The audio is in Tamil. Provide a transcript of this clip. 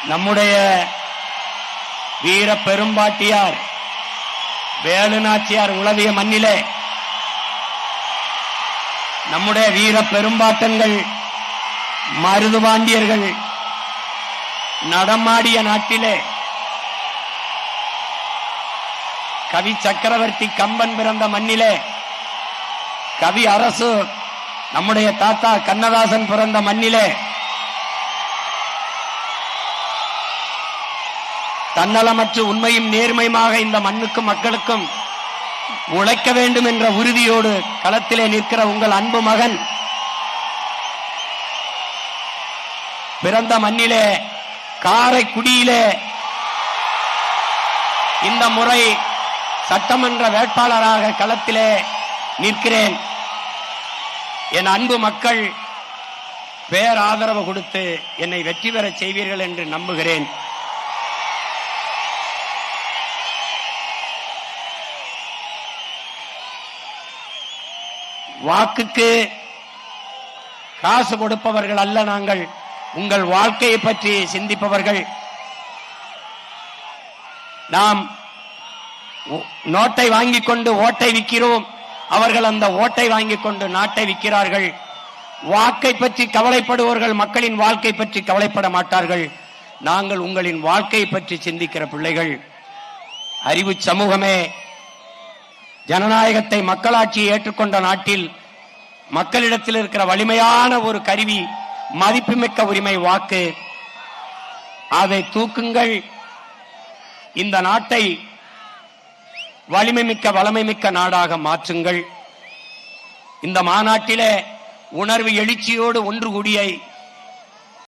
நம்முடைய வீர பெரும்பாட்டியார் வேலுநாச்சியார் உலவிய மண்ணிலே நம்முடைய வீர பெரும்பாட்டன்கள் மருதுபாண்டியர்கள் நடமாடிய நாட்டிலே கவி சக்கரவர்த்தி கம்பன் பிறந்த மண்ணிலே கவி அரசு நம்முடைய தாத்தா கண்ணதாசன் பிறந்த மண்ணிலே தன்னலமற்று உண்மையும் நேர்மையுமாக இந்த மண்ணுக்கும் மக்களுக்கும் உழைக்க வேண்டும் என்ற உறுதியோடு களத்திலே நிற்கிற உங்கள் அன்பு மகன் பிறந்த மண்ணிலே காரைக்குடியிலே இந்த முறை சட்டமன்ற வேட்பாளராக களத்திலே நிற்கிறேன். என் அன்பு மக்கள் பேராதரவு கொடுத்து என்னை வெற்றி பெற செய்வீர்கள் என்று நம்புகிறேன். வாக்குக்கு காசு கொடுப்பவர்கள் அல்ல நாங்கள், உங்கள் வாழ்க்கையை பற்றி சிந்திப்பவர்கள். நாம் நோட்டை வாங்கிக் கொண்டு ஓட்டை விற்கிறோம், அவர்கள் அந்த ஓட்டை வாங்கிக் கொண்டு நாட்டை விற்கிறார்கள். வாக்கை பற்றி கவலைப்படுவர்கள் மக்களின் வாழ்க்கை பற்றி கவலைப்பட மாட்டார்கள். நாங்கள் உங்களின் வாழ்க்கையை பற்றி சிந்திக்கிற பிள்ளைகள். அறிவு சமூகமே, ஜனநாயகத்தை மக்களாட்சியை ஏற்றுக்கொண்ட நாட்டில் மக்களிடத்தில் இருக்கிற வலிமையான ஒரு கருவி மதிப்புமிக்க உரிமை வாக்கு. அதை தூக்குங்கள், இந்த நாட்டை வலிமை மிக்க வளமை மிக்க நாடாக மாற்றுங்கள். இந்த மாநாட்டிலே உணர்வு எழுச்சியோடு ஒன்று கூடிய